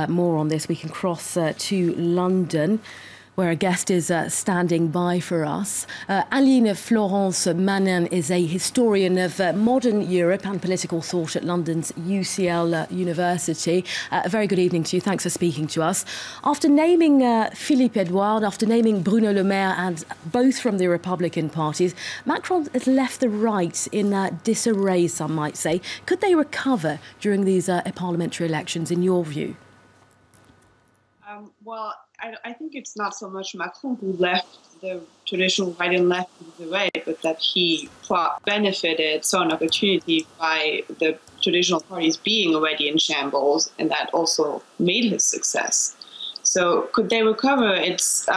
more on this, we can cross to London, where a guest is standing by for us. Aline-Florence MANENT is a historian of modern Europe and political thought at London's UCL University. A very good evening to you. Thanks for speaking to us. After naming Philippe Edouard, after naming Bruno Le Maire, and both from the Republican parties, Macron has left the right in disarray, some might say. Could they recover during these parliamentary elections, in your view? Well, I think it's not so much Macron who left the traditional right and left the way, but that he benefited, saw an opportunity by the traditional parties being already in shambles, and that also made his success. So could they recover? It's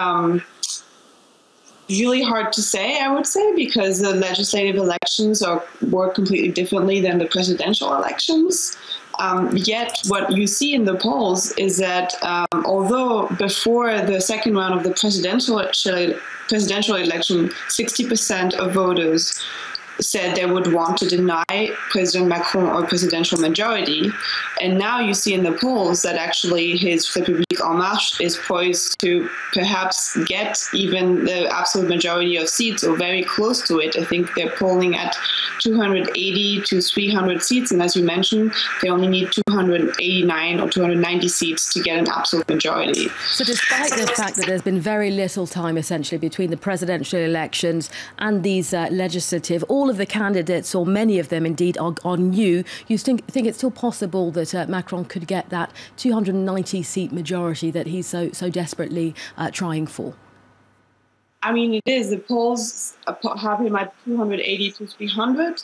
really hard to say, I would say, because the legislative elections work completely differently than the presidential elections. Yet what you see in the polls is that although before the second round of the presidential election, 60% of voters said they would want to deny President Macron or presidential majority. And now you see in the polls that actually his République En Marche is poised to perhaps get even the absolute majority of seats, or very close to it. I think they're polling at 280 to 300 seats. And as you mentioned, they only need 289 or 290 seats to get an absolute majority. So despite the fact that there's been very little time, essentially, between the presidential elections and these legislative, all of the candidates, or many of them indeed, are new, you think it's still possible that Macron could get that 290-seat majority that he's so desperately trying for? I mean, it is. The polls have him at 280 to 300.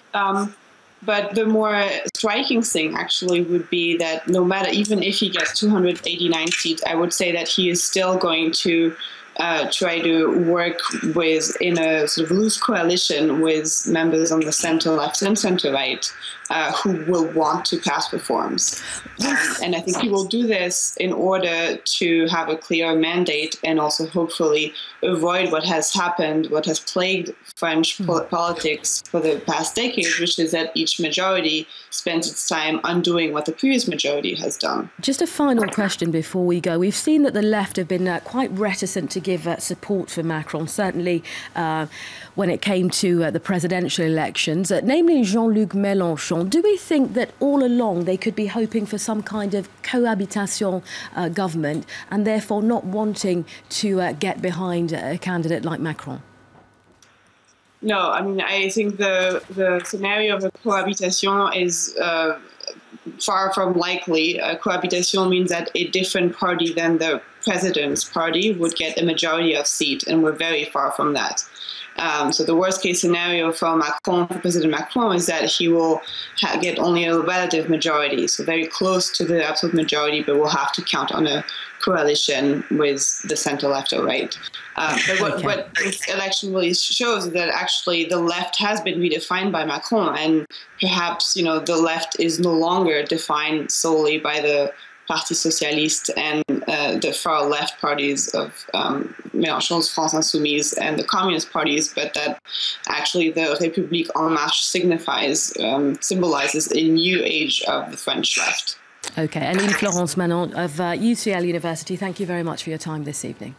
But the more striking thing actually would be that no matter, even if he gets 289 seats, I would say that he is still going to try to work in a sort of loose coalition with members on the center left and center right who will want to pass reforms. And I think he will do this in order to have a clear mandate and also hopefully avoid what has happened, what has plagued French politics for the past decades, which is that each majority spends its time undoing what the previous majority has done. Just a final question before we go. We've seen that the left have been quite reticent to give support for Macron, certainly when it came to the presidential elections, namely Jean-Luc Mélenchon. Do we think that all along they could be hoping for some kind of cohabitation government and therefore not wanting to get behind a candidate like Macron? No, I mean, I think the scenario of a cohabitation is far from likely. Cohabitation means that a different party than the president's party would get a majority of seats, and we're very far from that. So the worst case scenario for President Macron is that he will get only a relative majority, so very close to the absolute majority, but will have to count on a coalition with the center left or right. But what this election really shows is that actually the left has been redefined by Macron, and perhaps, you know, the left is no longer defined solely by the Parti Socialiste and the far left parties of Mélenchon's France Insoumise and the communist parties, but that actually the République En Marche symbolizes a new age of the French left. OK, Aline-Florence MANENT of UCL University, thank you very much for your time this evening.